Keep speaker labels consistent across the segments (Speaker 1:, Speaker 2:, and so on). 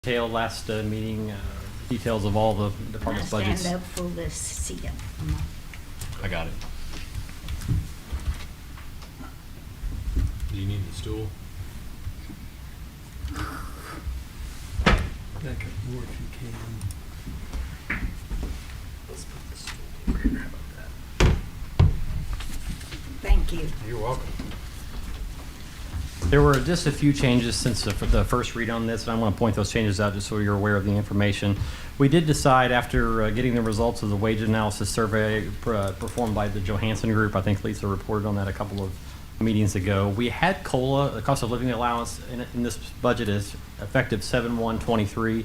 Speaker 1: Detail last meeting, details of all the department's budgets.
Speaker 2: Stand up for this seat.
Speaker 1: I got it.
Speaker 3: Do you need the stool?
Speaker 4: Back up more if you can.
Speaker 1: Let's put this stool over here. How about
Speaker 2: Thank you.
Speaker 3: You're welcome.
Speaker 1: that? There were just a few changes since the first read on this, and I want to point those changes out just so you're aware of the information. We did decide after getting the results of the wage analysis survey performed by the Johansson Group, I think Lisa reported on that a couple of meetings ago. We had COLA, the cost of living allowance, in this budget is effective 7/1/23,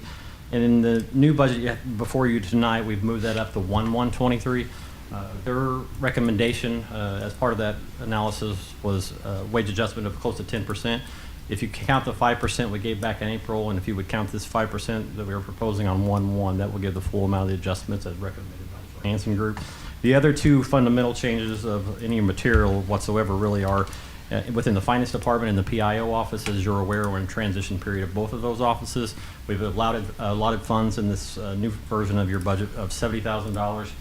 Speaker 1: and in the new budget before you tonight, we've moved that up to 1/1/23. Their recommendation as part of that analysis was wage adjustment of close to 10%. If you count the 5% we gave back in April, and if you would count this 5% that we were proposing on 1/1, that will give the full amount of the adjustments as recommended by the Johansson Group. The other two fundamental changes of any material whatsoever really are within the finance department and the PIO office. As you're aware, we're in transition period of both of those offices. We've allotted funds in this new version of your budget of $70,000.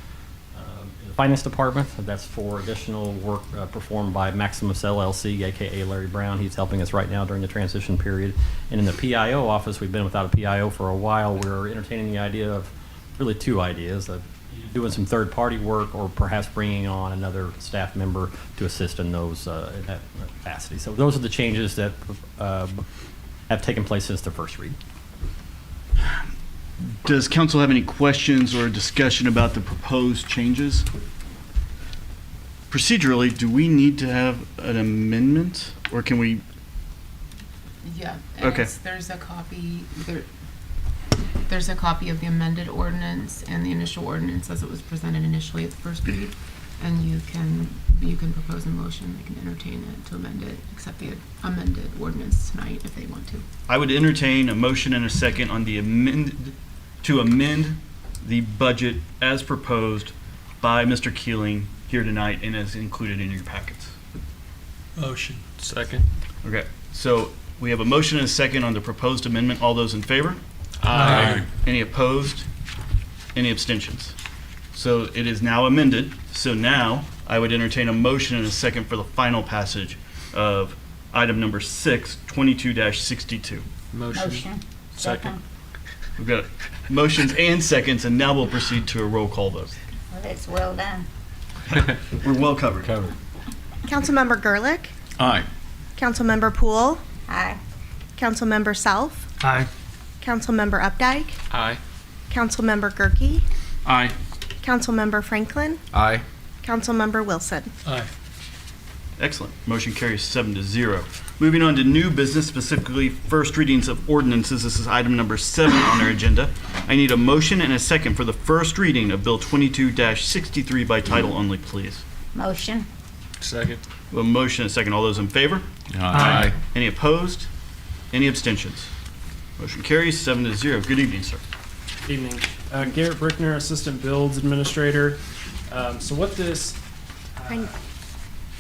Speaker 1: Finance Department, that's for additional work performed by Maximus LLC, aka Larry Brown. He's helping us right now during the transition period. And in the PIO office, we've been without a PIO for a while. We're entertaining the idea of really two ideas of doing some third-party work or perhaps bringing on another staff member to assist in those in that capacity. So those are the changes that have taken place since the first read.
Speaker 5: Does council have any questions or discussion about the proposed changes? Procedurally, do we need to have an amendment, or can we?
Speaker 6: Yeah, and
Speaker 5: Okay.
Speaker 6: there's a copy of the amended ordinance and the initial ordinance as it was presented initially at the first read, and you can propose a motion, they can entertain it to amend it, accept the amended ordinance tonight if they want to.
Speaker 5: I would entertain a motion and a second on the to amend the budget as proposed by Mr. Keeling here tonight and as included in your packets.
Speaker 4: Motion.
Speaker 3: Second.
Speaker 5: Okay, so we have a motion and a second on the proposed amendment. All those in favor?
Speaker 3: Aye.
Speaker 5: Any opposed? Any abstentions? So it is now amended. So now I would entertain a motion and a second for the final passage of item number 6, 22-62.
Speaker 2: Motion.
Speaker 3: Second.
Speaker 5: We've got motions and seconds, and now we'll proceed to a roll call vote.
Speaker 2: Well, it's well done.
Speaker 5: We're well covered.
Speaker 3: Covered.
Speaker 7: Councilmember Gerlich,
Speaker 3: Aye.
Speaker 7: Councilmember Poole,
Speaker 2: Aye.
Speaker 7: Councilmember Self,
Speaker 4: Aye.
Speaker 7: Councilmember Updike,
Speaker 3: Aye.
Speaker 7: Councilmember Gerke,
Speaker 3: Aye.
Speaker 7: Councilmember Franklin,
Speaker 3: Aye.
Speaker 7: Councilmember Wilson.
Speaker 4: Aye.
Speaker 5: Excellent. Motion carries 7-0. Moving on to new business, specifically first readings of ordinances. This is item number 7 on our agenda. I need a motion and a second for the first reading of Bill 22-63 by title only, please.
Speaker 2: Motion.
Speaker 3: Second.
Speaker 5: A motion and a second. All those in favor?
Speaker 3: Aye.
Speaker 5: Any opposed? Any abstentions? Motion carries 7-0. Good evening, sir.
Speaker 8: Evening. Garrett Brickner, Assistant Builds Administrator. So what this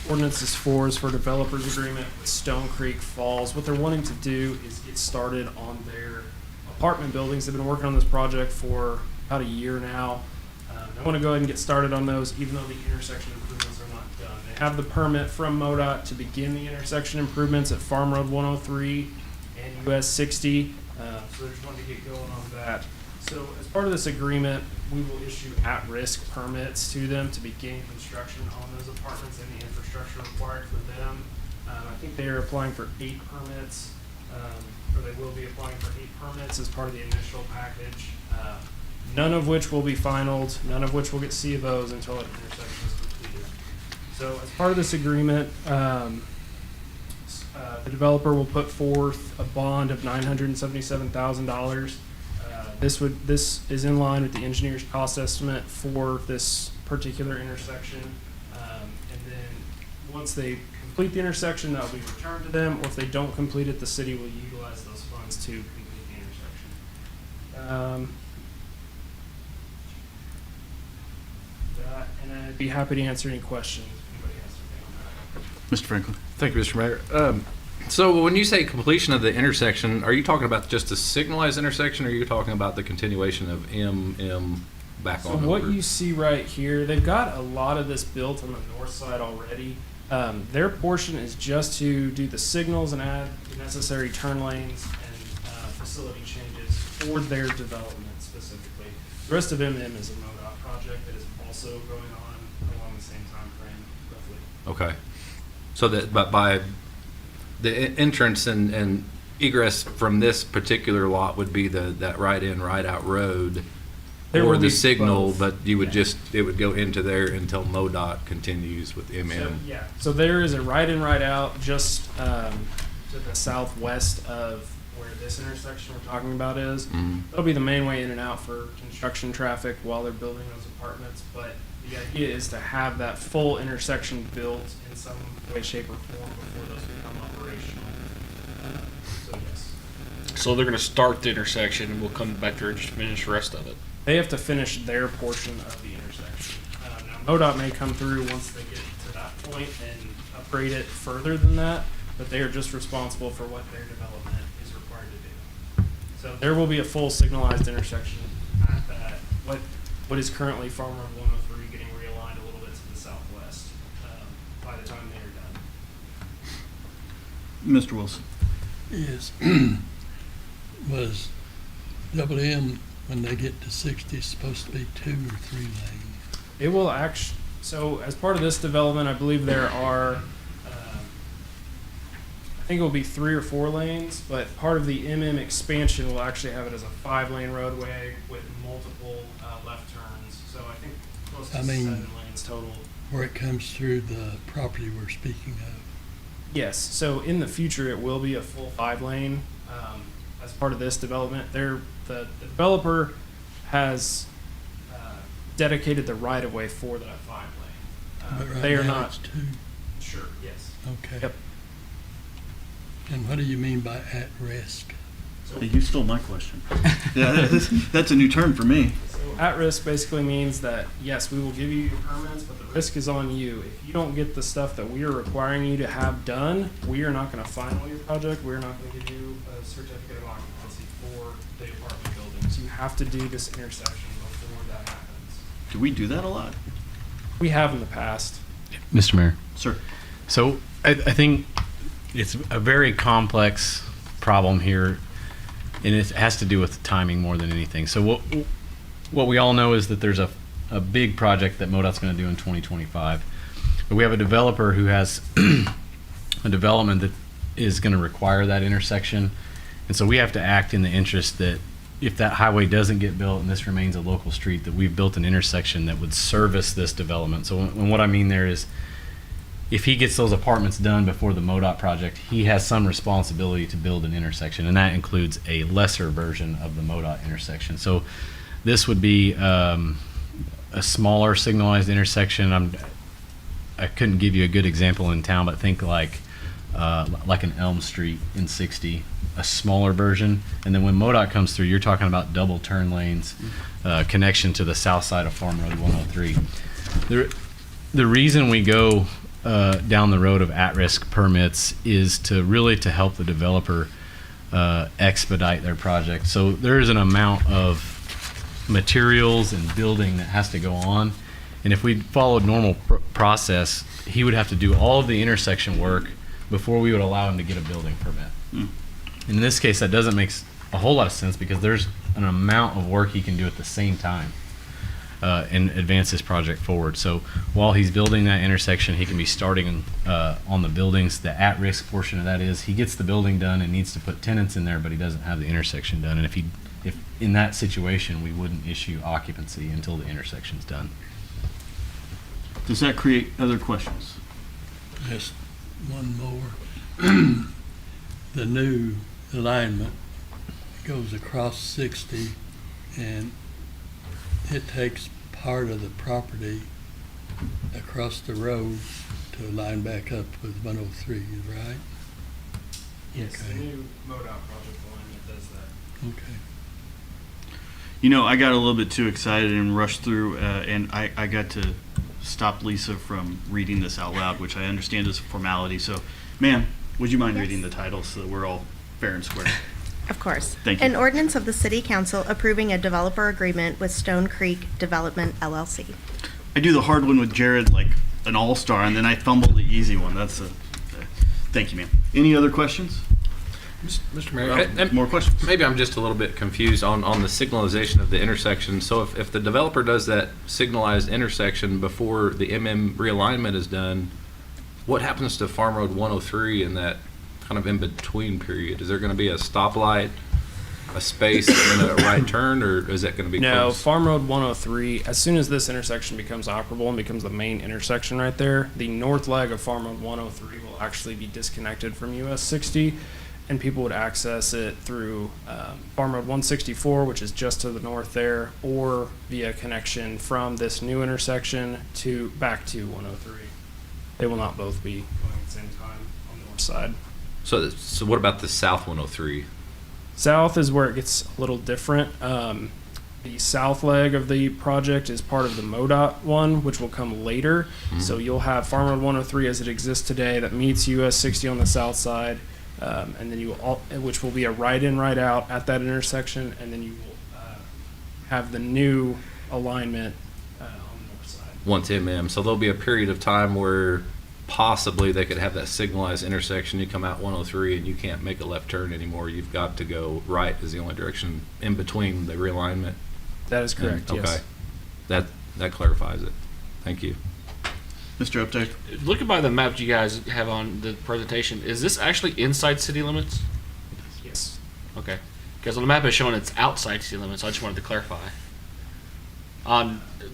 Speaker 8: ordinance is for developers agreement with Stone Creek Falls. What they're wanting to do is get started on their apartment buildings. They've been working on this project for about a year now. They want to go ahead and get started on those, even though the intersection improvements are not done. They have the permit from MoDOT to begin the intersection improvements at Farm Road 103 and US 60. So they just wanted to get going on that. So as part of this agreement, we will issue at-risk permits to them to begin construction on those apartments and the infrastructure required for them. I think they are applying for 8 permits, or they will be applying for 8 permits as part of the initial package. None of which will be finalized, none of which will get C of Os until that intersection is completed. So as part of this agreement, the developer will put forth a bond of $977,000. This is in line with the engineer's cost estimate for this particular intersection. And then once they complete the intersection, that'll be returned to them, or if they don't complete it, the city will utilize those funds to complete the intersection. And I'd be happy to answer any questions if anybody has anything on that.
Speaker 5: Mr. Franklin.
Speaker 3: Thank you, Mr. Mayor.
Speaker 9: So when you say completion of the intersection, are you talking about just a signalized intersection, or are you talking about the continuation of M back
Speaker 8: So
Speaker 9: on
Speaker 8: what
Speaker 9: over?
Speaker 8: you see right here, they've got a lot of this built on the north side already. Their portion is just to do the signals and add the necessary turn lanes and facility changes for their development specifically. The rest of MM is a MoDOT project that is also going on along the same time frame, roughly.
Speaker 9: Okay. So that, but by the entrance and egress from this particular lot would be that right in, right out road,
Speaker 8: There
Speaker 9: or
Speaker 8: will
Speaker 9: the
Speaker 8: be
Speaker 9: signal,
Speaker 8: both.
Speaker 9: but you would
Speaker 8: Yeah.
Speaker 9: it would go into there until MoDOT continues with
Speaker 8: So,
Speaker 9: MM.
Speaker 8: yeah, so there is a right in, right out just to the southwest of where this intersection we're talking about is.
Speaker 9: Mhm.
Speaker 8: That'll be the main way in and out for construction traffic while they're building those apartments, but the idea is to have that full intersection built in some way, shape, or form before those become operational. So yes,
Speaker 3: So they're gonna start the intersection and we'll come back there and just finish the rest of it.
Speaker 8: they have to finish their portion of the intersection. Now, MoDOT may come through once they get to that point and upgrade it further than that, but they are just responsible for what their development is required to do. So there will be a full signalized intersection at that, what is currently Farm Road 103 getting realigned a little bit to the southwest by the time they are done.
Speaker 5: Mr. Wilson.
Speaker 4: Is, was double M, when they get to 60, supposed to be 2 or 3 lanes?
Speaker 8: It will actually, so as part of this development, I believe there are, I think it will be 3 or 4 lanes, but part of the MM expansion will actually have it as a 5-lane roadway with multiple left turns. So I think close to
Speaker 4: I mean-
Speaker 8: 7 lanes total.
Speaker 4: Where it comes through the property we're speaking of?
Speaker 8: Yes, so in the future, it will be a full 5-lane as part of this development. The developer has dedicated the right-of-way for that 5-lane.
Speaker 4: But right
Speaker 8: They are
Speaker 4: now
Speaker 8: not
Speaker 4: it's 2.
Speaker 8: sure, yes.
Speaker 4: Okay.
Speaker 8: Yep.
Speaker 4: And what do you mean by at risk?
Speaker 5: You stole my question. Yeah, that's a new term for me.
Speaker 8: So at risk basically means that, yes, we will give you your permits, but the risk is on you. If you don't get the stuff that we are requiring you to have done, we are not going to final your project. We're not going to give you a certificate of occupancy for the apartment buildings. You have to do this intersection before that happens.
Speaker 5: Do we do that a lot?
Speaker 8: We have in the past.
Speaker 10: Mr. Mayor.
Speaker 5: Sir.
Speaker 10: So I think it's a very complex problem here, and it has to do with timing more than anything. So what we all know is that there's a big project that MoDOT's going to do in 2025. But we have a developer who has a development that is going to require that intersection. And so we have to act in the interest that if that highway doesn't get built and this remains a local street, that we've built an intersection that would service this development. So and what I mean there is, if he gets those apartments done before the MoDOT project, he has some responsibility to build an intersection, and that includes a lesser version of the MoDOT intersection. So this would be a smaller signalized intersection. I couldn't give you a good example in town, but think like an Elm Street in 60, a smaller version. And then when MoDOT comes through, you're talking about double turn lanes, connection to the south side of Farm Road 103. The reason we go down the road of at-risk permits is to help the developer expedite their project. So there is an amount of materials and building that has to go on, and if we followed normal process, he would have to do all of the intersection work before we would allow him to get a building permit. In this case, that doesn't make a whole lot of sense because there's an amount of work he can do at the same time and advance this project forward. So while he's building that intersection, he can be starting on the buildings. The at-risk portion of that is he gets the building done and needs to put tenants in there, but he doesn't have the intersection done. And if in that situation, we wouldn't issue occupancy until the intersection's done.
Speaker 5: Does that create other questions?
Speaker 4: Just one more. The new alignment goes across 60, and it takes part of the property across the road to line back up with 103, right?
Speaker 8: Yes, the
Speaker 4: Okay.
Speaker 8: new MoDOT project alignment does that.
Speaker 4: Okay.
Speaker 5: You know, I got a little bit too excited and rushed through, and I got to stop Lisa from reading this out loud, which I understand is a formality. So, ma'am, Would you mind
Speaker 7: Yes.
Speaker 5: reading the title so that we're all fair and square?
Speaker 7: Of course.
Speaker 5: Thank you.
Speaker 7: An ordinance of the City Council approving a developer agreement with Stone Creek Development LLC.
Speaker 5: I do the hard one with Jared like an all-star, and then I fumble the easy one. That's a. Thank you, ma'am. Any other questions?
Speaker 9: Mr. Mayor,
Speaker 5: More questions?
Speaker 9: maybe I'm just a little bit confused on the signalization of the intersection. So if the developer does that signalized intersection before the realignment is done, what happens to Farm Road 103 in that kind of in-between period? Is there going to be a stoplight, a space, and a right turn, or is that going to be
Speaker 8: No,
Speaker 9: closed?
Speaker 8: Farm Road 103, as soon as this intersection becomes operable and becomes the main intersection right there, the north leg of Farm Road 103 will actually be disconnected from US 60, and people would access it through Farm Road 164, which is just to the north there, or via connection from this new intersection to back to 103. They will not both be going at the same time on the north side.
Speaker 9: So what about the South 103?
Speaker 8: South is where it gets a little different. The south leg of the project is part of the MoDOT one, which will come later. So you'll have Farm Road 103 as it exists today that meets US 60 on the south side, and then which will be a right in, right out at that intersection, and then you will have the new alignment on the north side.
Speaker 9: 110 So there'll be a period of time where possibly they could have that signalized intersection. You come out 103 and you can't make a left turn anymore. You've got to go right is the only direction in between the realignment.
Speaker 8: That is correct.
Speaker 9: Okay.
Speaker 8: Yes.
Speaker 9: That clarifies it. Thank you.
Speaker 5: Mr. Updike?
Speaker 3: Looking by the map you guys have on the presentation, is this actually inside city limits?
Speaker 8: Yes.
Speaker 3: Okay. Because on the map it's showing it's outside city limits, so I just wanted to clarify.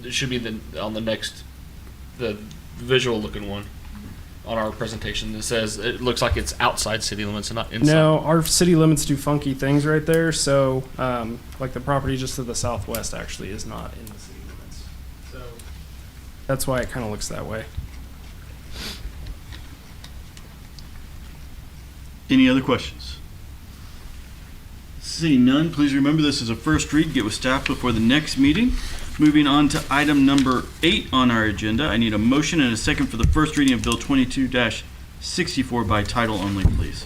Speaker 3: It should be on the next, the visual looking one on our presentation. It says it looks like it's outside city limits and not inside.
Speaker 8: No, our city limits do funky things right there. So, like the property just to the southwest actually is not in the city limits. So that's why it kind of looks that way.
Speaker 5: Any other questions? Seeing none, please remember this is a first read. Get with staff before the next meeting. Moving on to item number 8 on our agenda. I need a motion and a second for the first reading of Bill 22-64 by title only, please.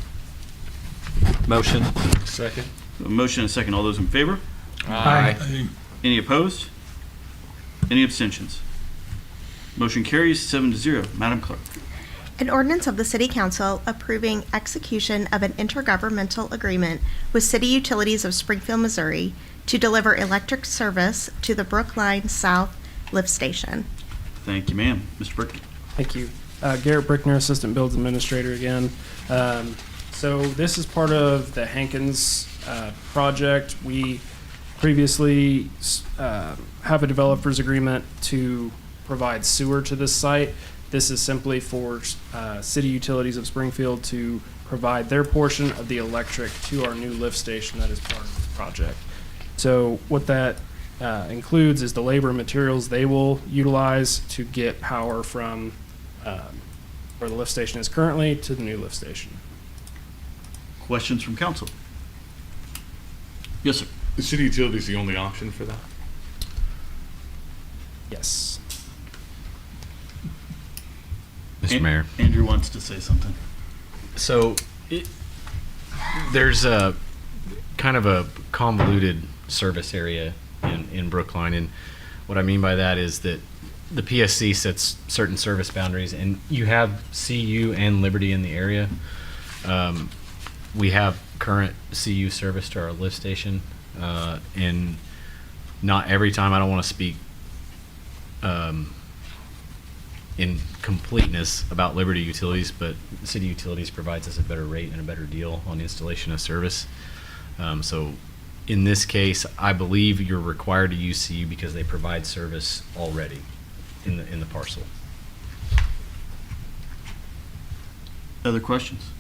Speaker 9: Motion.
Speaker 3: Second.
Speaker 5: A motion and a second. All those in favor?
Speaker 4: Aye.
Speaker 5: Any opposed? Any abstentions? Motion carries 7-0. Madam Clerk.
Speaker 7: An ordinance of the City Council approving execution of an intergovernmental agreement with City Utilities of Springfield, Missouri to deliver electric service to the Brookline South Lift Station.
Speaker 5: Thank you, ma'am. Mr. Brickner.
Speaker 8: Thank you. Garrett Brickner, Assistant Builds Administrator again. So this is part of the Hankins project. We previously have a developer's agreement to provide sewer to this site. This is simply for City Utilities of Springfield to provide their portion of the electric to our new lift station that is part of this project. So what that includes is the labor and materials they will utilize to get power from where the lift station is currently to the new lift station.
Speaker 5: Questions from council? Yes, sir.
Speaker 11: The city utility is the only option for that?
Speaker 8: Yes.
Speaker 10: Mr. Mayor.
Speaker 5: Andrew wants to say something.
Speaker 10: So there's a kind of a convoluted service area in Brookline, and what I mean by that is that the PSC sets certain service boundaries, and you have CU and Liberty in the area. We have current CU service to our lift station, and not every time. I don't want to speak in completeness about Liberty Utilities, but City Utilities provides us a better rate and a better deal on installation of service. So in this case, I believe you're required to use CU because they provide service already in the parcel.
Speaker 5: Other questions?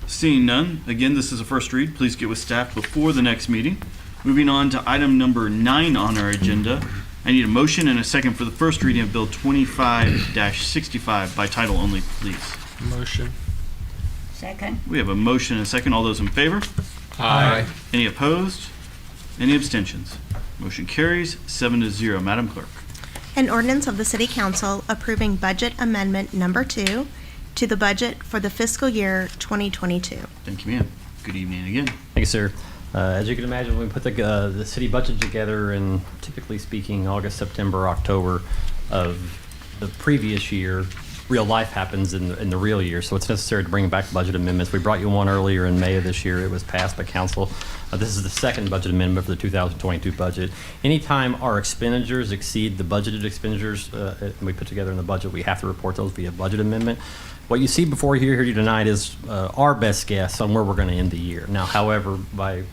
Speaker 5: Seeing none, again, this is a first read. Please get with staff before the next meeting. Moving on to item number 9 on our agenda. I need a motion and a second for the first reading of Bill 25-65 by title only, please.
Speaker 3: Motion.
Speaker 2: Second.
Speaker 5: We have a motion and a second. All those in favor?
Speaker 3: Aye.
Speaker 5: Any opposed? Any abstentions? Motion carries 7-0. Madam Clerk.
Speaker 7: An ordinance of the City Council approving budget amendment number 2 to the budget for the fiscal year 2022.
Speaker 5: Thank you, ma'am. Good evening again.
Speaker 1: Thank you, sir. As you can imagine, when we put the city budget together in, typically speaking, August, September, October of the previous year, real life happens in the real year, so it's necessary to bring back budget amendments. We brought you one earlier in May of this year. It was passed by council. This is the second budget amendment for the 2022 budget. Anytime our expenditures exceed the budgeted expenditures we put together in the budget, we have to report those via budget amendment. What you see before you here tonight is our best guess on where we're going to end the year. Now, however, by the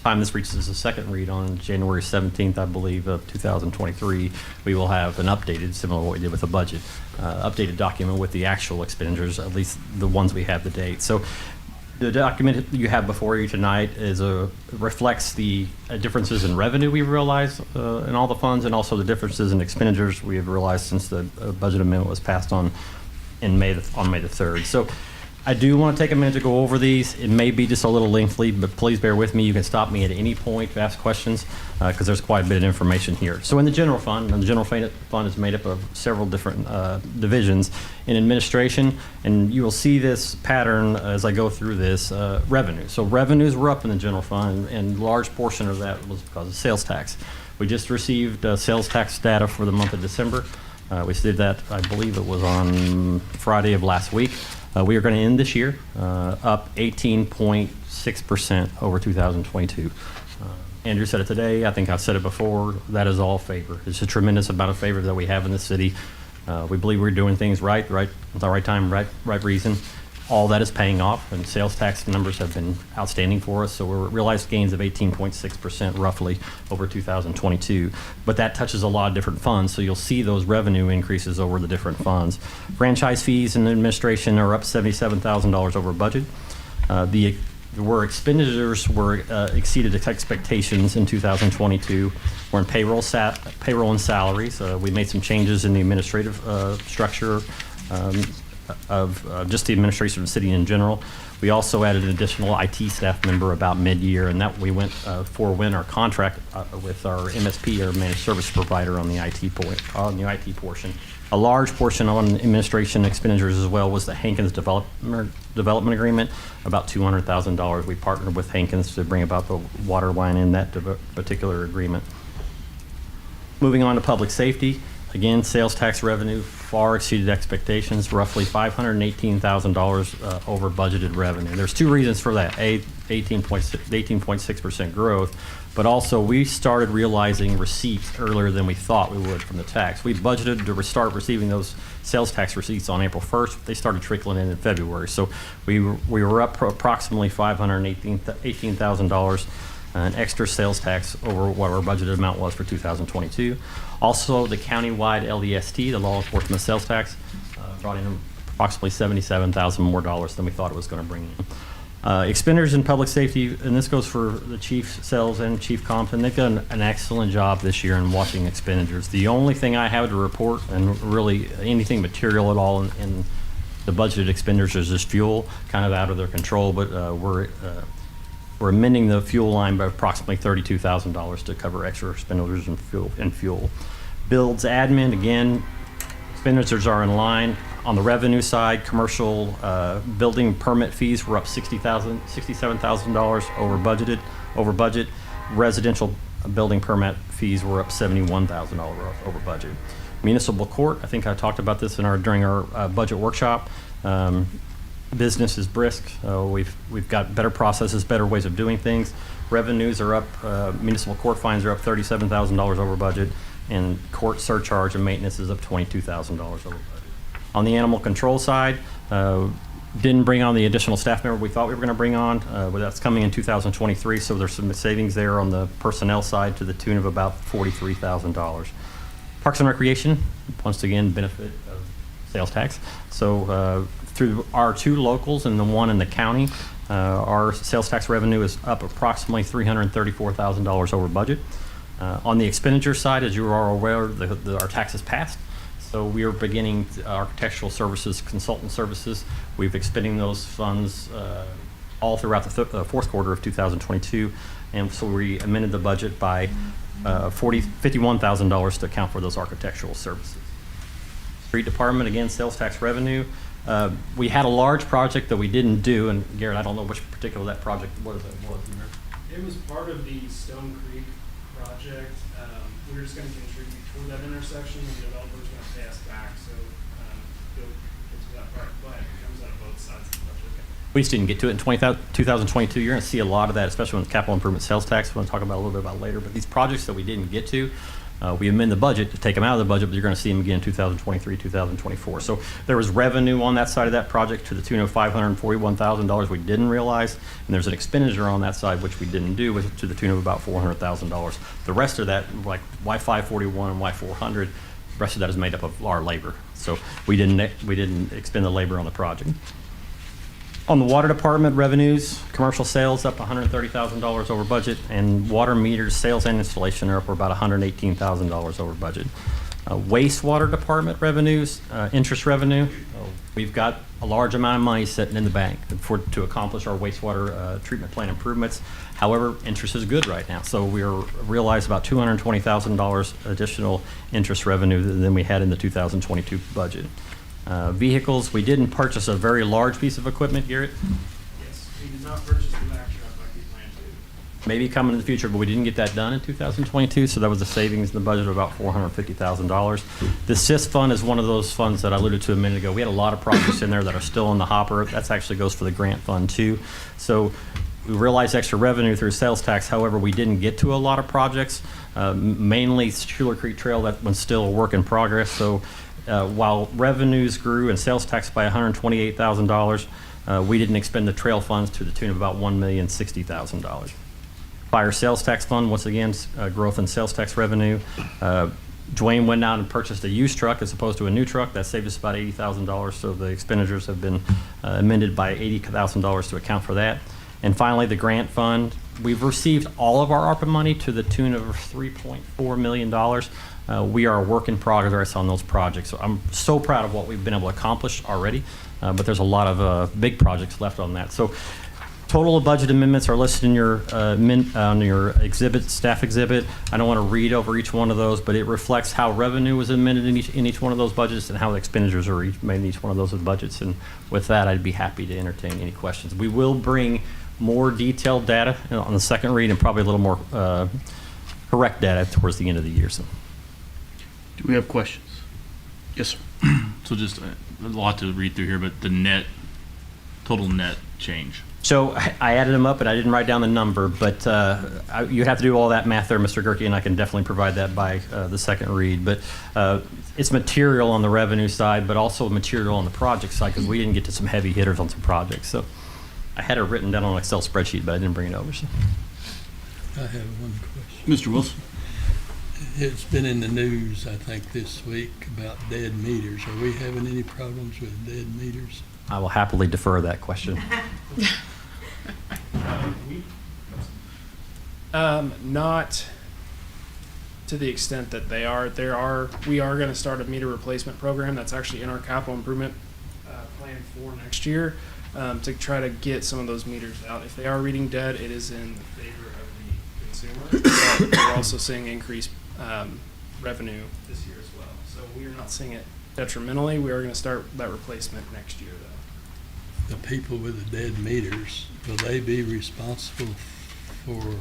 Speaker 1: time this reaches the second read on January 17th, I believe, of 2023, we will have an updated, similar to what we did with the budget, updated document with the actual expenditures, at least the ones we have to date. So the document you have before you tonight reflects the differences in revenue we realized in all the funds, and also the differences in expenditures we have realized since the budget amendment was passed on May the 3rd. So I do want to take a minute to go over these. It may be just a little lengthy, but please bear with me. You can stop me at any point to ask questions because there's quite a bit of information here. So in the general fund, and the general fund is made up of several different divisions. In administration, and you will see this pattern as I go through this, revenue. So revenues were up in the general fund, and a large portion of that was because of sales tax. We just received sales tax data for the month of December. We did that, I believe it was on Friday of last week. We are going to end this year up 18.6% over 2022. Andrew said it today. I think I've said it before. That is all favor. It's a tremendous amount of favor that we have in the city. We believe we're doing things right at the right time, right reason. All that is paying off, and sales tax numbers have been outstanding for us. So we're realized gains of 18.6% roughly over 2022. But that touches a lot of different funds, so you'll see those revenue increases over the different funds. Franchise fees and administration are up $77,000 over budget. Where expenditures were exceeded expectations in 2022 were in payroll and salaries. We made some changes in the administrative structure of just the administration of the city in general. We also added an additional IT staff member about mid-year, and that we went forewent our contract with our MSP, our managed service provider, on the IT portion. A large portion on administration expenditures as well was the Hankins development agreement, about $200,000. We partnered with Hankins to bring about the water line in that particular agreement. Moving on to public safety. Again, sales tax revenue far exceeded expectations, roughly $518,000 over budgeted revenue. There's two reasons for that. 18.6% growth, but also we started realizing receipts earlier than we thought we would from the tax. We budgeted to start receiving those sales tax receipts on April 1st. They started trickling in February. So we were up approximately $518,000 an extra sales tax over what our budgeted amount was for 2022. Also, the countywide LEST, the law enforcement sales tax, brought in approximately $77,000 more dollars than we thought it was going to bring in. Expenditures in public safety, and this goes for the chief sales and Chief Compton, they've done an excellent job this year in watching expenditures. The only thing I have to report, and really anything material at all in the budgeted expenditures, is fuel, kind of out of their control, but we're amending the fuel line by approximately $32,000 to cover extra expenditures in fuel. Builds admin, again, expenditures are in line. On the revenue side, commercial building permit fees were up $67,000 over budget. Residential building permit fees were up $71,000 over budget. Municipal court, I think I talked about this during our budget workshop. Business is brisk. We've got better processes, better ways of doing things. Revenues are up. Municipal court fines are up $37,000 over budget, and court surcharge and maintenance is up $22,000 over budget. On the animal control side, didn't bring on the additional staff member we thought we were going to bring on, but that's coming in 2023. So there's some savings there on the personnel side to the tune of about $43,000. Parks and Recreation, once again, benefit of sales tax. So through our two locals and the one in the county, our sales tax revenue is up approximately $334,000 over budget. On the expenditure side, as you are aware, our taxes passed. So we are beginning architectural services, consultant services. We've expending those funds all throughout the fourth quarter of 2022. And so we amended the budget by $51,000 to account for those architectural services. Street Department, again, sales tax revenue We had a large project that we didn't do, and Garrett, I don't know which particular that project was.
Speaker 8: It was part of the Stone Creek project. We were just gonna contribute toward that intersection, and the developer's gonna pay us back, so, go into that part, but it comes out of both sides of the project.
Speaker 1: We just didn't get to it in 2022. You're going to see a lot of that, especially when capital improvement sales tax, we're going to talk about a little bit about later. But these projects that we didn't get to, we amend the budget to take them out of the budget, but you're going to see them again in 2023, 2024. So there was revenue on that side of that project to the tune of $541,000 we didn't realize, and there's an expenditure on that side which we didn't do, which to the tune of about $400,000. The rest of that, like Y541 and Y400, the rest of that is made up of our labor. So we didn't expend the labor on the project. On the water department revenues, commercial sales up $130,000 over budget, and water meters sales and installation are up about $118,000 over budget. Wastewater department revenues, interest revenue, we've got a large amount of money sitting in the bank to accomplish our wastewater treatment plant improvements. However, interest is good right now, so we realized about $220,000 additional interest revenue than we had in the 2022 budget. Vehicles, we didn't purchase a very large piece of equipment, Garrett.
Speaker 8: Yes, we did not purchase the back truck like we planned to.
Speaker 1: Maybe coming in the future, but we didn't get that done in 2022, so that was a savings in the budget of about $450,000. The SIS fund is one of those funds that I alluded to a minute ago. We had a lot of projects in there that are still in the hopper. That actually goes for the grant fund too. So we realized extra revenue through sales tax. However, we didn't get to a lot of projects, mainly Schuler Creek Trail. That one's still a work in progress. So while revenues grew and sales tax by $128,000, we didn't expend the trail funds to the tune of about $1,060,000. Fire sales tax fund, once again, growth in sales tax revenue. Dwayne went out and purchased a used truck as opposed to a new truck. That saved us about $80,000, so the expenditures have been amended by $80,000 to account for that. And finally, the grant fund. We've received all of our ARPA money to the tune of $3.4 million. We are a work in progress on those projects. So I'm so proud of what we've been able to accomplish already, but there's a lot of big projects left on that. So total of budget amendments are listed in your exhibit, staff exhibit. I don't want to read over each one of those, but it reflects how revenue was amended in each one of those budgets and how the expenditures are made in each one of those budgets. And with that, I'd be happy to entertain any questions. We will bring more detailed data on the second read and probably a little more correct data towards the end of the year. So.
Speaker 5: Do we have questions? Yes, sir.
Speaker 12: So just a lot to read through here, but the total net change.
Speaker 1: So I added them up, and I didn't write down the number, but you have to do all that math there, Mr. Gerke, and I can definitely provide that by the second read. But it's material on the revenue side, but also material on the project side, because we didn't get to some heavy hitters on some projects. So I had it written down on an Excel spreadsheet, but I didn't bring it over. So.
Speaker 4: I have one question.
Speaker 5: Mr. Wilson?
Speaker 4: It's been in the news, I think, this week about dead meters. Are we having any problems with dead meters?
Speaker 1: I will happily defer that question.
Speaker 8: Not to the extent that they are. We are going to start a meter replacement program that's actually in our capital improvement plan for next year to try to get some of those meters out. If they are reading dead, it is in favor of the consumer. But we're also seeing increased revenue this year as well. So we are not seeing it detrimentally. We are going to start that replacement next year, though.
Speaker 4: The people with the dead meters, will they be responsible for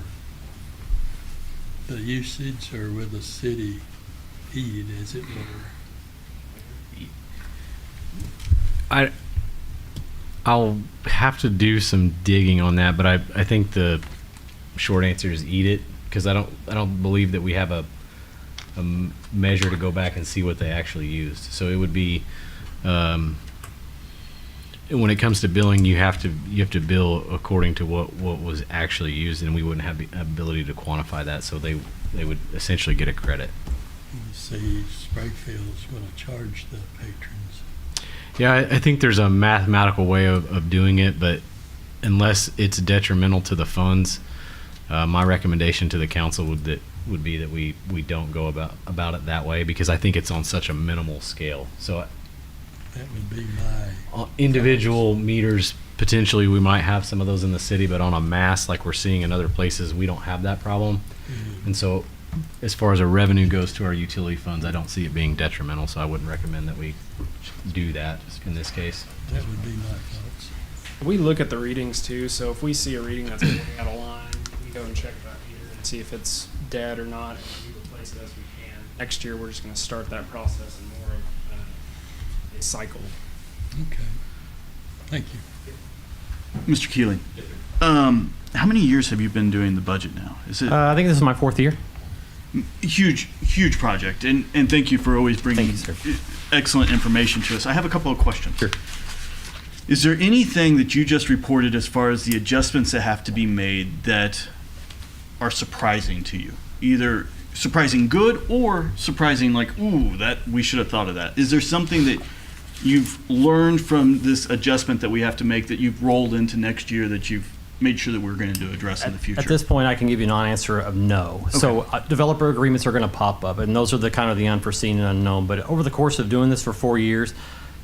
Speaker 4: the usage, or will the city eat it, as it were?
Speaker 10: I'll have to do some digging on that, but I think the short answer is eat it, because I don't believe that we have a measure to go back and see what they actually used. So it would be when it comes to billing, you have to bill according to what was actually used, and we wouldn't have the ability to quantify that. So they would essentially get a credit.
Speaker 4: You see, Springfield's going to charge the patrons.
Speaker 10: Yeah, I think there's a mathematical way of doing it, but unless it's detrimental to the funds, my recommendation to the council would be that we don't go about it that way, because I think it's on such a minimal scale. So
Speaker 4: that would be my
Speaker 10: individual meters. Potentially, we might have some of those in the city, but on a mass like we're seeing in other places, we don't have that problem. And so as far as our revenue goes to our utility funds, I don't see it being detrimental, so I wouldn't recommend that we do that in this case.
Speaker 4: That would be my thoughts.
Speaker 8: We look at the readings too, so if we see a reading that's going out of line, we go and check that meter and see if it's dead or not, and we replace it as we can. Next year, we're just going to start that process in more of a cycle.
Speaker 4: Okay. Thank you.
Speaker 5: Mr. Keeling, how many years have you been doing the budget now? Is it
Speaker 1: I think this is my 4th year.
Speaker 5: huge project? And thank you for always bringing
Speaker 1: Thank you, sir.
Speaker 5: excellent information to us. I have a couple of questions.
Speaker 1: Sure.
Speaker 5: Is there anything that you just reported as far as the adjustments that have to be made that are surprising to you? Either surprising good or surprising like, ooh, that we should have thought of that. Is there something that you've learned from this adjustment that we have to make that you've rolled into next year that you've made sure that we're going to address in the future?
Speaker 1: At this point, I can give you a non-answer of no. So developer agreements are going to pop up, and those are the kind of the unforeseen and unknown. But over the course of doing this for 4 years,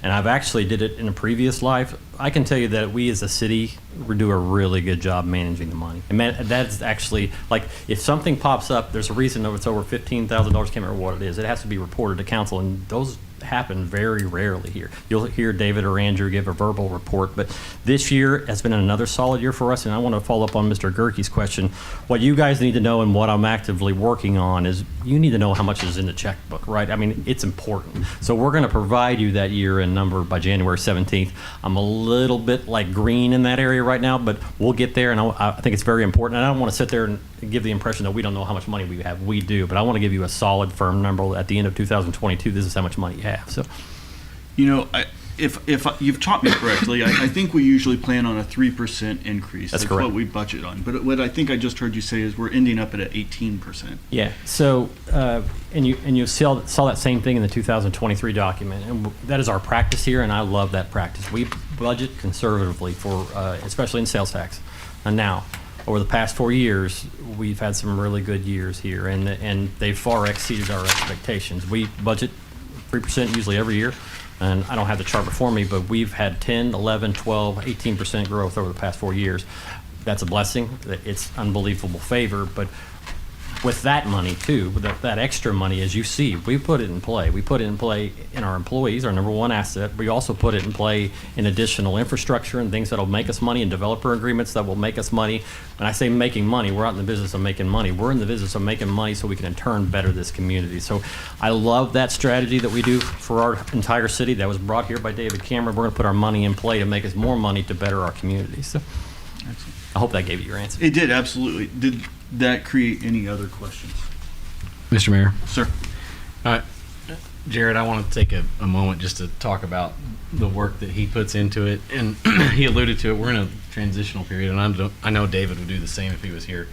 Speaker 1: and I've actually did it in a previous life, I can tell you that we as a city, we do a really good job managing the money. And that's actually, like, if something pops up, there's a reason it's over $15,000, can't remember what it is. It has to be reported to council, and those happen very rarely here. You'll hear David or Andrew give a verbal report, but this year has been another solid year for us, and I want to follow up on Mr. Gerke's question. What you guys need to know and what I'm actively working on is you need to know how much is in the checkbook, right? I mean, it's important. So we're going to provide you that year-end number by January 17th. I'm a little bit like green in that area right now, but we'll get there, and I think it's very important. And I don't want to sit there and give the impression that we don't know how much money we have. We do, but I want to give you a solid, firm number at the end of 2022. This is how much money you have. So,
Speaker 5: You know, if you've taught me correctly, I think we usually plan on a 3% increase.
Speaker 1: That's correct.
Speaker 5: What we budget on. But what I think I just heard you say is we're ending up at an 18%.
Speaker 1: yeah. So, and you saw that same thing in the 2023 document, and that is our practice here, and I love that practice. We budget conservatively for, especially in sales tax. And now, over the past 4 years, we've had some really good years here, and they far exceeded our expectations. We budget 3% usually every year, and I don't have the chart before me, but we've had 10, 11, 12, 18% growth over the past 4 years. That's a blessing. It's unbelievable favor, but with that money too, with that extra money, as you see, we put it in play. We put it in play in our employees, our number one asset. We also put it in play in additional infrastructure and things that'll make us money, and developer agreements that will make us money. When I say making money, we're not in the business of making money. We're in the business of making money so we can in turn better this community. So I love that strategy that we do for our entire city that was brought here by David Cameron. We're going to put our money in play to make us more money to better our community. So I hope that gave you your answer.
Speaker 5: It did, absolutely. Did that create any other questions?
Speaker 10: Mr. Mayor.
Speaker 5: Sir.
Speaker 10: Jared, I want to take a moment just to talk about the work that he puts into it. And he alluded to it. We're in a transitional period, and I know David would do the same if he was here.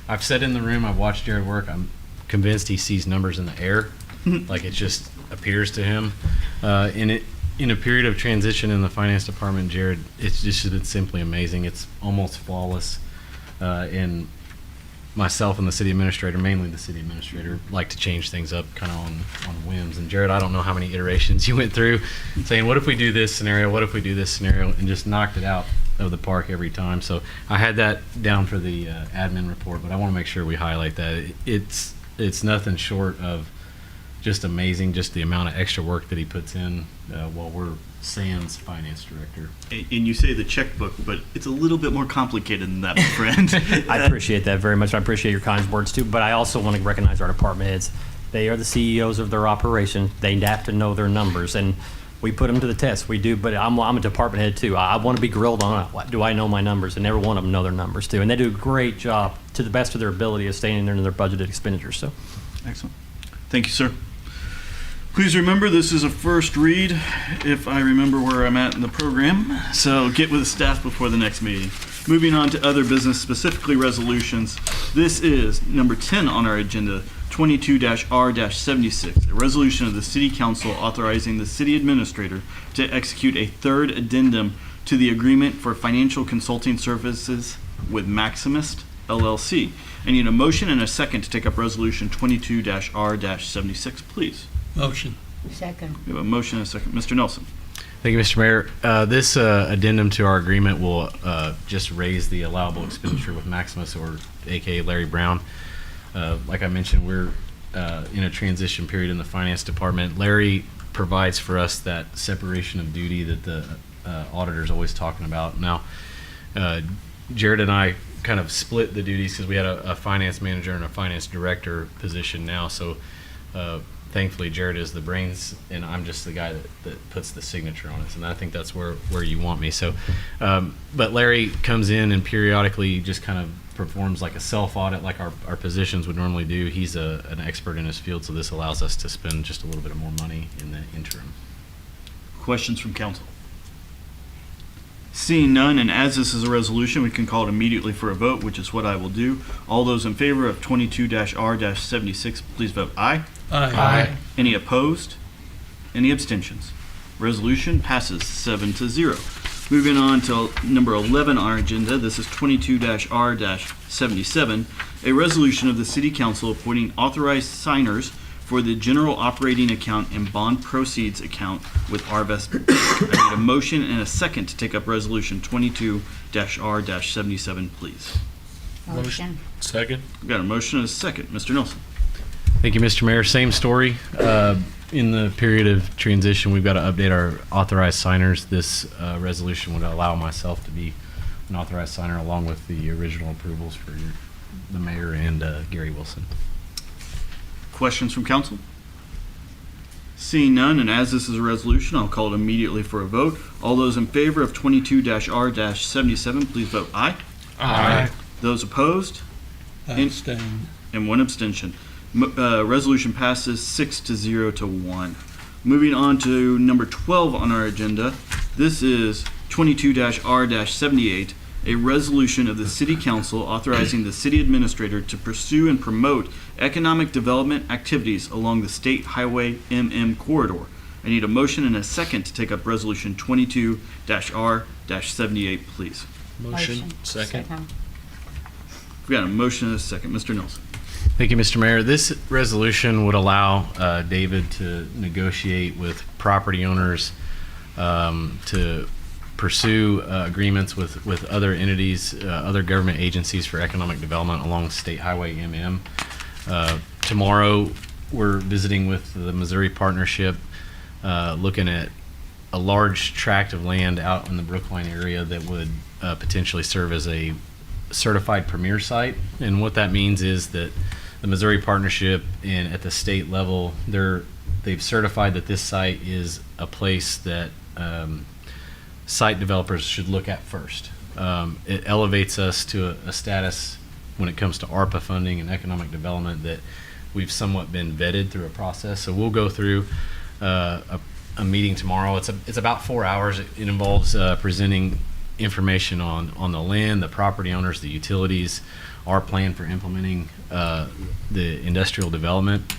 Speaker 10: I've sat in the room, I've watched Jared work. I'm convinced he sees numbers in the air, like it just appears to him. In a period of transition in the finance department, Jared, it's simply amazing. It's almost flawless. And myself and the city administrator, mainly the city administrator, like to change things up kind of on whims. And Jared, I don't know how many iterations you went through saying, what if we do this scenario? What if we do this scenario? And just knocked it out of the park every time. So I had that down for the admin report, but I want to make sure we highlight that. It's nothing short of just amazing, just the amount of extra work that he puts in while we're sans finance director.
Speaker 5: And you say the checkbook, but it's a little bit more complicated than that, my friend.
Speaker 1: I appreciate that very much. I appreciate your kind words too, but I also want to recognize our department heads. They are the CEOs of their operation. They have to know their numbers, and we put them to the test. We do, but I'm a department head too. I want to be grilled on do I know my numbers, and every one of them know their numbers too, and they do a great job to the best of their ability of staying in their budgeted expenditures. So,
Speaker 5: Excellent. Thank you, sir. Please remember, this is a first read, if I remember where I'm at in the program, so get with the staff before the next meeting. Moving on to other business, specifically resolutions. This is number 10 on our agenda, 22-R-76, a resolution of the City Council authorizing the city administrator to execute a third addendum to the agreement for financial consulting services with Maximist LLC. I need a motion and a second to take up resolution 22-R-76, please.
Speaker 4: Motion.
Speaker 2: Second.
Speaker 5: We have a motion and a second. Mr. Nelson.
Speaker 10: Thank you, Mr. Mayor. This addendum to our agreement will just raise the allowable expenditure with Maximus, or AKA Larry Brown. like I mentioned, we're in a transition period in the finance department. Larry provides for us that separation of duty that the auditor's always talking about. Now, Jared and I kind of split the duties because we had a finance manager and a finance director position now. So thankfully, Jared is the brains, and I'm just the guy that puts the signature on it. And I think that's where you want me. So, but Larry comes in and periodically just kind of performs like a self-audit like our positions would normally do. He's an expert in his field, so this allows us to spend just a little bit more money in the interim.
Speaker 5: Questions from council? Seeing none, and as this is a resolution, we can call it immediately for a vote, which is what I will do. All those in favor of 22-R-76, please vote aye.
Speaker 4: Aye.
Speaker 5: Any opposed? Any abstentions? Resolution passes 7-0. Moving on to number 11 on our agenda, this is 22-R-77, a resolution of the City Council appointing authorized signers for the general operating account and bond proceeds account with Arvest. I need a motion and a second to take up resolution 22-R-77, please.
Speaker 2: Motion.
Speaker 3: Second.
Speaker 5: We've got a motion and a second. Mr. Nelson.
Speaker 10: Thank you, Mr. Mayor. Same story. In the period of transition, we've got to update our authorized signers. This resolution would allow myself to be an authorized signer along with the original approvals for the mayor and Gary Wilson.
Speaker 5: Questions from council? Seeing none, and as this is a resolution, I'll call it immediately for a vote. All those in favor of 22-R-77, please vote aye.
Speaker 3: Aye.
Speaker 5: Those opposed?
Speaker 4: I abstain.
Speaker 5: And one abstention. Resolution passes 6-0 to 1. Moving on to number 12 on our agenda. This is 22-R-78, a resolution of the City Council authorizing the city administrator to pursue and promote economic development activities along the State Highway MM corridor. I need a motion and a second to take up resolution 22-R-78, please.
Speaker 3: Motion. Second.
Speaker 5: We've got a motion and a second. Mr. Nelson.
Speaker 10: Thank you, Mr. Mayor. This resolution would allow David to negotiate with property owners to pursue agreements with other entities, other government agencies for economic development along State Highway MM. Tomorrow, we're visiting with the Missouri Partnership, looking at a large tract of land out in the Brookline area that would potentially serve as a certified premier site. And what that means is that the Missouri Partnership and at the state level, they've certified that this site is a place that site developers should look at first. It elevates us to a status when it comes to ARPA funding and economic development that we've somewhat been vetted through a process. So we'll go through a meeting tomorrow. It's about 4 hours. It involves presenting information on the land, the property owners, the utilities, our plan for implementing the industrial development.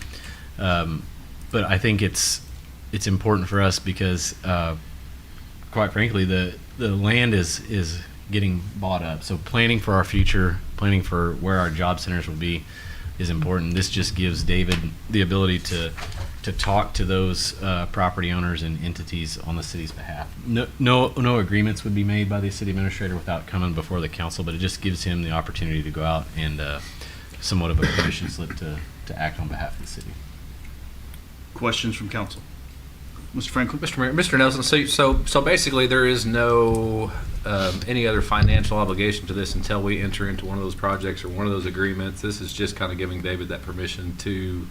Speaker 10: But I think it's important for us because quite frankly, the land is getting bought up. So planning for our future, planning for where our job centers will be is important. This just gives David the ability to talk to those property owners and entities on the city's behalf. No agreements would be made by the city administrator without coming before the council, but it just gives him the opportunity to go out and somewhat of a permission slip to act on behalf of the city.
Speaker 5: Questions from council? Mr. Franklin?
Speaker 9: Mr. Mayor, Mr. Nelson, so basically there is no any other financial obligation to this until we enter into one of those projects or one of those agreements. This is just kind of giving David that permission to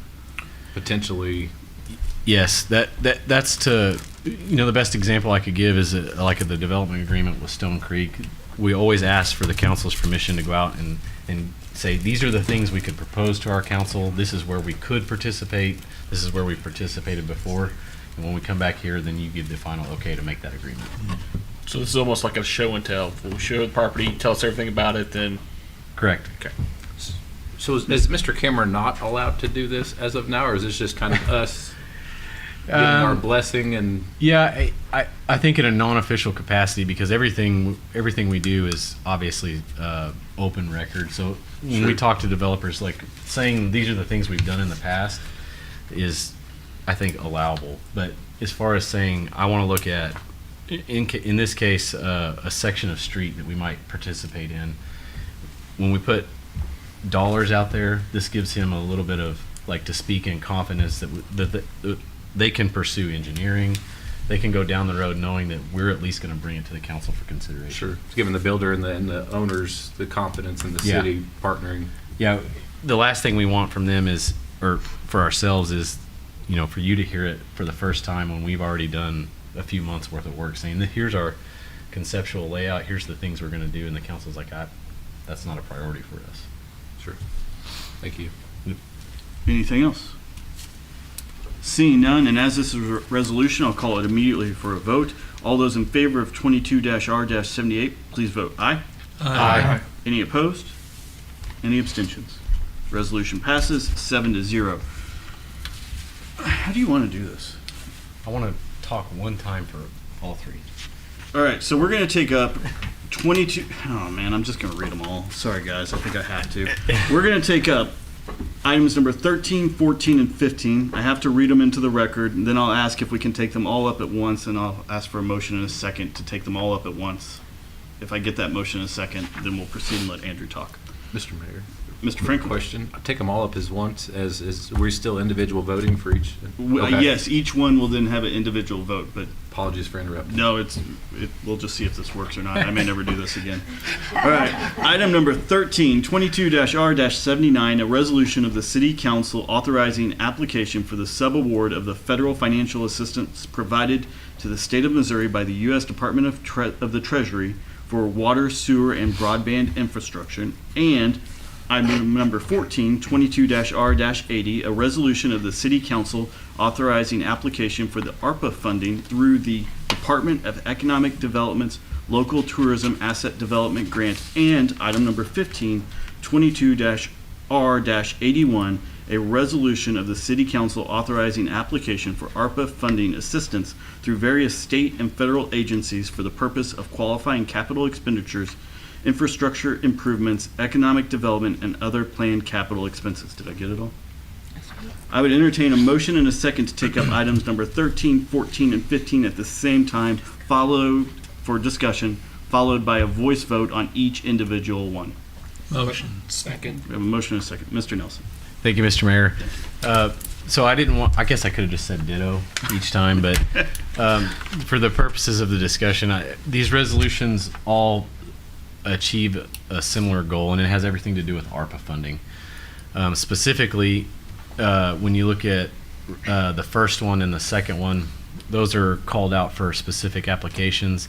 Speaker 9: potentially.
Speaker 10: Yes, that's to, the best example I could give is like the development agreement with Stone Creek. We always ask for the council's permission to go out and say, these are the things we could propose to our council. This is where we could participate. This is where we participated before. And when we come back here, then you give the final okay to make that agreement.
Speaker 3: So this is almost like a show and tell. We'll show the property, tell us everything about it, then.
Speaker 10: Correct.
Speaker 3: Okay.
Speaker 9: So is Mr. Cameron not allowed to do this as of now, or is this just kind of us giving our blessing and?
Speaker 10: Yeah, I think in a non-official capacity, because everything we do is obviously open record. So when we talk to developers, like saying these are the things we've done in the past is, I think, allowable. But as far as saying I want to look at, in this case, a section of street that we might participate in, when we put dollars out there, this gives him a little bit of, like, to speak in confidence that they can pursue engineering. They can go down the road knowing that we're at least going to bring it to the council for consideration.
Speaker 9: Sure. It's giving the builder and the owners the confidence in the
Speaker 10: Yeah.
Speaker 9: city partnering.
Speaker 10: Yeah, the last thing we want from them is, or for ourselves is, you know, for you to hear it for the first time when we've already done a few months worth of work, saying that here's our conceptual layout, here's the things we're going to do, and the council's like, that's not a priority for us.
Speaker 9: Sure. Thank you.
Speaker 5: Anything else? Seeing none, and as this is a resolution, I'll call it immediately for a vote. All those in favor of 22-R-78, please vote aye.
Speaker 4: Aye.
Speaker 5: Any opposed? Any abstentions? Resolution passes 7-0. How do you want to do this?
Speaker 10: I want to talk one time for all three.
Speaker 5: All right, so we're going to take up 22. Oh, man, I'm just going to read them all. Sorry, guys. I think I had to. We're going to take up items number 13, 14, and 15. I have to read them into the record, and then I'll ask if we can take them all up at once, and I'll ask for a motion in a second to take them all up at once. If I get that motion in a second, then we'll proceed and let Andrew talk.
Speaker 9: Mr. Mayor.
Speaker 5: Mr. Franklin.
Speaker 9: Question. Take them all up as once, as we're still individual voting for each? Okay.
Speaker 5: Yes, each one will then have an individual vote, but
Speaker 9: Apologies for interrupting.
Speaker 5: no, we'll just see if this works or not. I may never do this again. All right, item number 13, 22-R-79, a resolution of the City Council authorizing application for the subaward of the federal financial assistance provided to the state of Missouri by the U.S. Department of the Treasury for water, sewer, and broadband infrastructure, and item number 14, 22-R-80, a resolution of the City Council authorizing application for the ARPA funding through the Department of Economic Development's Local Tourism Asset Development Grant, and item number 15, 22-R-81, a resolution of the City Council authorizing application for ARPA funding assistance through various state and federal agencies for the purpose of qualifying capital expenditures, infrastructure improvements, economic development, and other planned capital expenses. Did I get it all? I would entertain a motion and a second to take up items number 13, 14, and 15 at the same time, followed by a voice vote on each individual one.
Speaker 4: Motion.
Speaker 3: Second.
Speaker 5: We have a motion and a second. Mr. Nelson.
Speaker 10: Thank you, Mr. Mayor. So I guess I could have just said ditto each time, but for the purposes of the discussion, these resolutions all achieve a similar goal, and it has everything to do with ARPA funding. Specifically, when you look at the first one and the second one, those are called out for specific applications,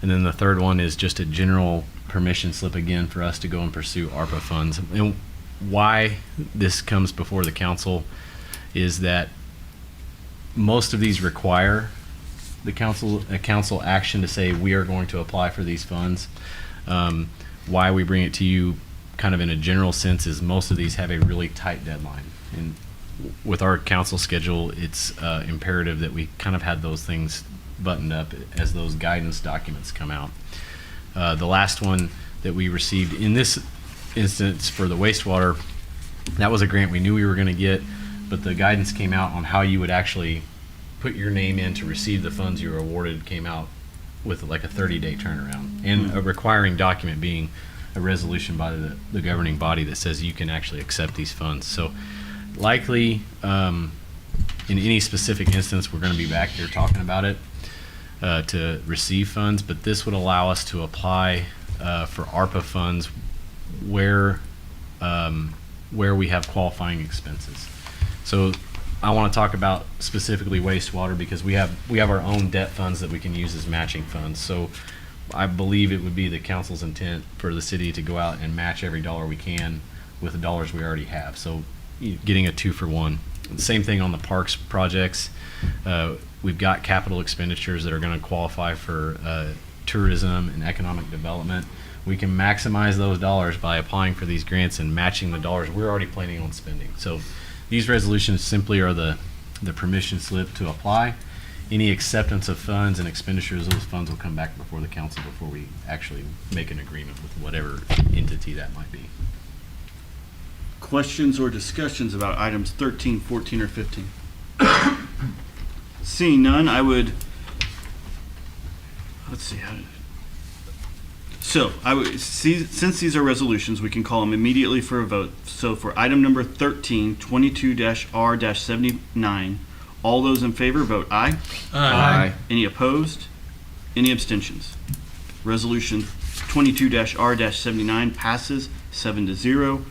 Speaker 10: and then the third one is just a general permission slip again for us to go and pursue ARPA funds. And why this comes before the council is that most of these require a council action to say we are going to apply for these funds. Why we bring it to you kind of in a general sense is most of these have a really tight deadline. And with our council schedule, it's imperative that we kind of had those things buttoned up as those guidance documents come out. The last one that we received in this instance for the wastewater, that was a grant we knew we were going to get, but the guidance came out on how you would actually put your name in to receive the funds you were awarded came out with like a 30-day turnaround, and a requiring document being a resolution by the governing body that says you can actually accept these funds. So likely in any specific instance we're going to be back here talking about it to receive funds, but this would allow us to apply for ARPA funds where we have qualifying expenses. So I want to talk about specifically wastewater because we have our own debt funds that we can use as matching funds. So I believe it would be the council's intent for the city to go out and match every dollar we can with the dollars we already have. So getting a 2-for-1. Same thing on the parks projects. We've got capital expenditures that are going to qualify for tourism and economic development. We can maximize those dollars by applying for these grants and matching the dollars we're already planning on spending. So these resolutions simply are the permission slip to apply. Any acceptance of funds and expenditures of those funds will come back before the council before we actually make an agreement with whatever entity that might be.
Speaker 5: Questions or discussions about items 13, 14, or 15? Seeing none, I would, let's see, So I would see, since these are resolutions, we can call them immediately for a vote. So for item number 13, 22-R-79, all those in favor vote aye.
Speaker 9: Aye.
Speaker 5: Any opposed? Any abstentions? Resolution 22-R-79 passes 7-0.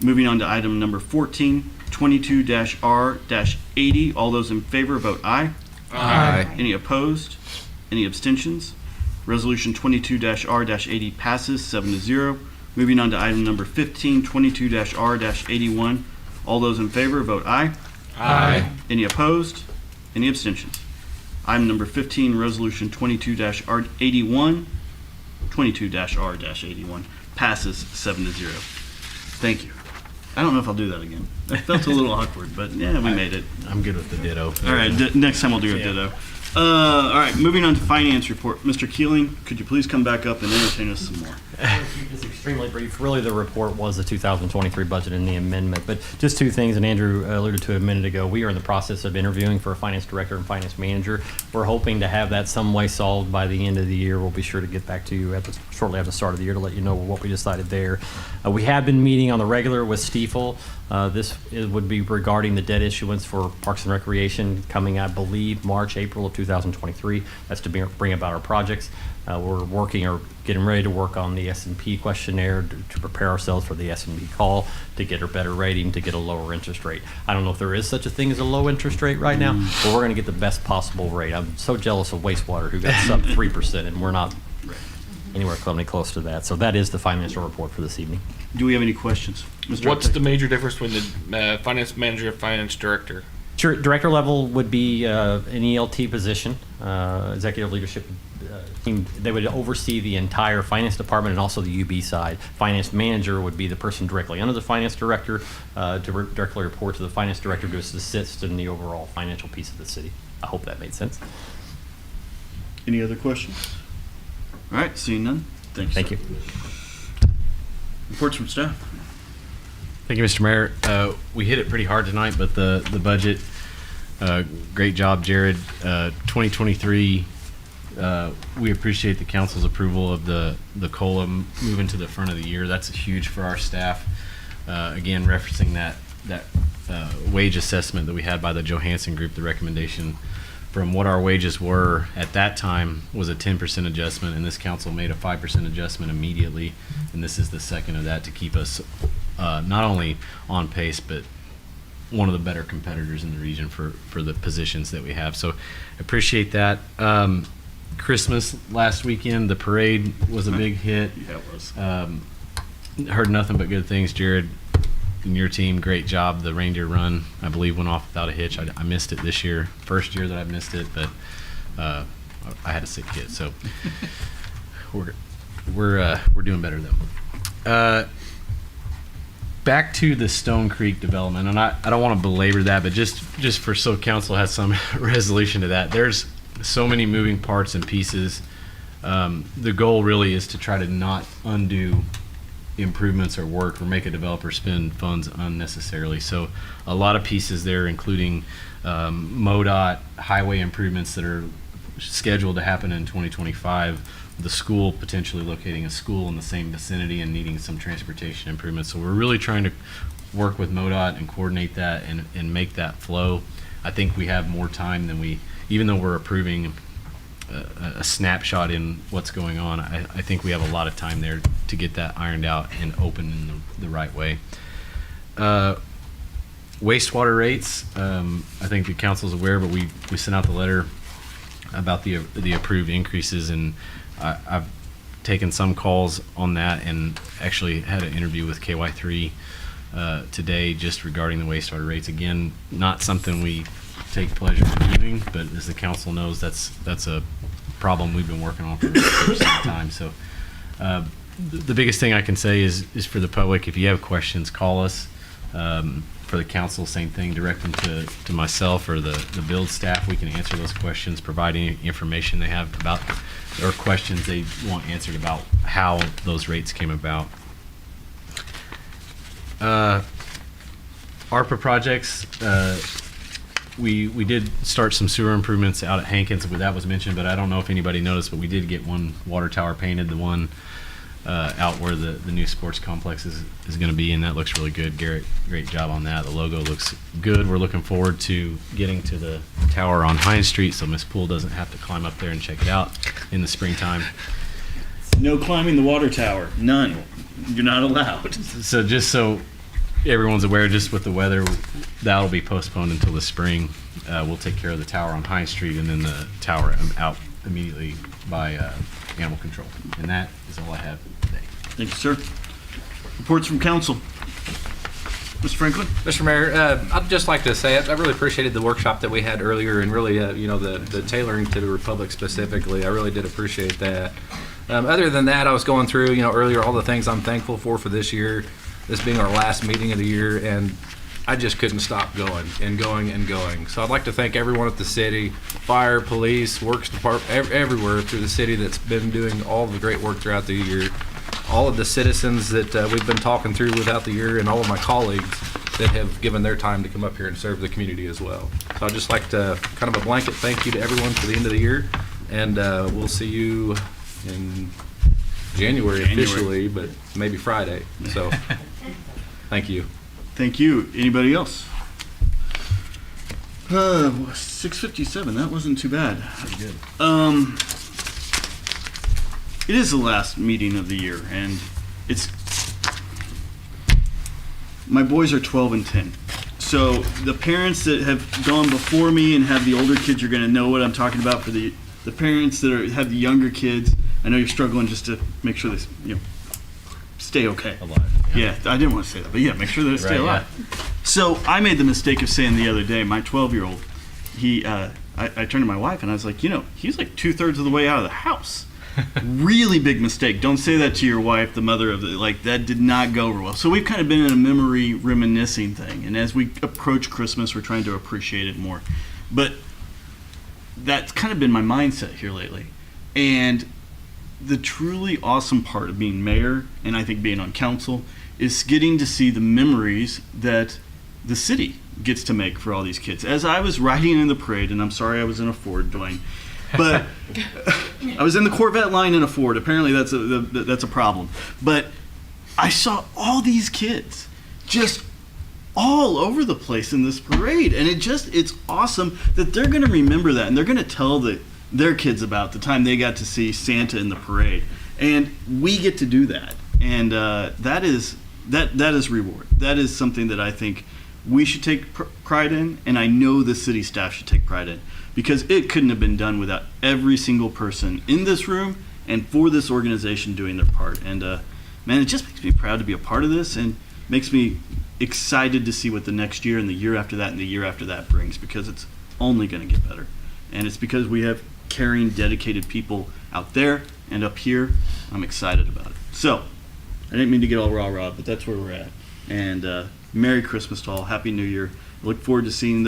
Speaker 5: Moving on to item number 14, 22-R-80, all those in favor vote aye.
Speaker 9: Aye.
Speaker 5: Any opposed? Any abstentions? Resolution 22-R-80 passes 7-0. Moving on to item number 15, 22-R-81. All those in favor vote aye.
Speaker 9: Aye.
Speaker 5: Any opposed? Any abstentions? Item number 15, Resolution 22-R-81, 22-R-81 passes 7-0. Thank you. I don't know if I'll do that again. That felt a little awkward, but yeah, we made it.
Speaker 10: I'm good with the ditto.
Speaker 5: All right, next time we'll do a ditto. All right, moving on to finance report. Mr. Keeling, could you please come back up and entertain us some more?
Speaker 1: It's extremely brief. Really, the report was the 2023 budget and the amendment. But just two things, and Andrew alluded to a minute ago. We are in the process of interviewing for a finance director and finance manager. We're hoping to have that some way solved by the end of the year. We'll be sure to get back to you shortly after the start of the year to let you know what we decided there. We have been meeting on the regular with Stiefel. Would be regarding the debt issuance for Parks and Recreation coming, I believe, March, April of 2023. That's to bring about our projects. We're working or getting ready to work on the S&P questionnaire to prepare ourselves for the S&P call to get a better rating, to get a lower interest rate. I don't know if there is such a thing as a low interest rate right now, but we're going to get the best possible rate. I'm so jealous of wastewater, who got sub 3%, and we're not anywhere close to that. So that is the financial report for this evening.
Speaker 5: Do we have any questions? Mr.
Speaker 3: What's
Speaker 5: Updike?
Speaker 3: the major difference between the finance manager and finance director?
Speaker 1: Sure, director level would be an ELT position, executive leadership team. They would oversee the entire finance department and also the UB side. Finance manager would be the person directly under the finance director, to directly report to the finance director to assist in the overall financial piece of the city. I hope that made sense.
Speaker 5: Any other questions? All right, seeing none. Thank you.
Speaker 1: Thank you.
Speaker 5: Reports from staff.
Speaker 10: Thank you, Mr. Mayor. We hit it pretty hard tonight, but the budget, great job, Jared. 2023, we appreciate the council's approval of the COLA moving to the front of the year. That's huge for our staff. Again, referencing that wage assessment that we had by the Johansson Group, the recommendation from what our wages were at that time was a 10% adjustment, and this council made a 5% adjustment immediately, and this is the second of that to keep us not only on pace, but one of the better competitors in the region for the positions that we have. So appreciate that. Christmas last weekend, the parade was a big hit.
Speaker 5: Yeah, it was.
Speaker 10: Heard nothing but good things, Jared. And your team, great job. The reindeer run, I believe, went off without a hitch. I missed it this year, first year that I've missed it, but I had a sick kid, so we're doing better though. Back to the Stone Creek development, and I don't want to belabor that, but just for so council has some resolution to that. There's so many moving parts and pieces. The goal really is to try to not undo improvements or work or make a developer spend funds unnecessarily. So a lot of pieces there, including MoDOT highway improvements that are scheduled to happen in 2025, the school potentially locating a school in the same vicinity and needing some transportation improvements. So we're really trying to work with MoDOT and coordinate that and make that flow. I think we have more time than even though we're approving a snapshot in what's going on, I think we have a lot of time there to get that ironed out and open in the right way. Wastewater rates, I think the council's aware, but we sent out the letter about the approved increases, and I've taken some calls on that and actually had an interview with KY3 today just regarding the wastewater rates. Again, not something we take pleasure in doing, but as the council knows, that's a problem we've been working on for some time. So the biggest thing I can say is for the public, if you have questions, call us. For the council, same thing, direct them to myself or the build staff. We can answer those questions, provide any information they have about or questions they want answered about how those rates came about. ARPA projects, we did start some sewer improvements out at Hankins, but that was mentioned, but I don't know if anybody noticed, but we did get one water tower painted. The one out where the new sports complex is going to be, and that looks really good. Garrett, great job on that. The logo looks good. We're looking forward to getting to the tower on Hines Street so Miss Poole doesn't have to climb up there and check it out in the springtime.
Speaker 5: No climbing the water tower. None. You're not allowed.
Speaker 10: So just so everyone's aware, just with the weather, that'll be postponed until the spring. We'll take care of the tower on High Street and then the tower out immediately by animal control. And that is all I have today.
Speaker 5: Thank you, sir. Reports from council. Mr. Franklin?
Speaker 9: Mr. Mayor, I'd just like to say I really appreciated the workshop that we had earlier, and really, the tailoring to the Republic specifically. I really did appreciate that. Other than that, I was going through, earlier all the things I'm thankful for this year, this being our last meeting of the year, and I just couldn't stop going and going and going. So I'd like to thank everyone at the city, fire, police, works department, everywhere through the city that's been doing all the great work throughout the year. All of the citizens that we've been talking through without the year, and all of my colleagues that have given their time to come up here and serve the community as well. So I'd just like to kind of a blanket thank you to everyone for the end of the year, and we'll see you in January officially, but maybe Friday. So thank you.
Speaker 5: Thank you. Anybody else? 6:57. That wasn't too bad.
Speaker 10: Pretty good.
Speaker 5: It is the last meeting of the year, and it's my boys are 12 and 10. So the parents that have gone before me and have the older kids are going to know what I'm talking about. For the parents that have the younger kids, I know you're struggling just to make sure they stay okay.
Speaker 10: Alive.
Speaker 5: Yeah, I didn't want to say that, but yeah, make sure that they stay
Speaker 10: Right,
Speaker 5: alive. So I made the mistake of saying the other day, my 12-year-old, I turned to my wife and I was like, he's like 2/3 of the way out of the house. Really big mistake. Don't say that to your wife, the mother of that did not go over well. So we've kind of been in a memory reminiscing thing. And as we approach Christmas, we're trying to appreciate it more. But that's kind of been my mindset here lately. And the truly awesome part of being mayor, and I think being on council, is getting to see the memories that the city gets to make for all these kids. As I was riding in the parade, and I'm sorry I was in a Ford, Dwayne, but I was in the Corvette line in a Ford. Apparently that's a problem. But I saw all these kids just all over the place in this parade, and it's awesome that they're going to remember that, and they're going to tell their kids about the time they got to see Santa in the parade, and we get to do that, and that is reward. That is something that I think we should take pride in, and I know the city staff should take pride in, because it couldn't have been done without every single person in this room and for this organization doing their part. And man, it just makes me proud to be a part of this, and makes me excited to see what the next year and the year after that and the year after that brings, because it's only going to get better. And it's because we have caring, dedicated people out there and up here. I'm excited about it. So I didn't mean to get all rah-rah, but that's where we're at. And Merry Christmas to all. Happy New Year. I look forward to seeing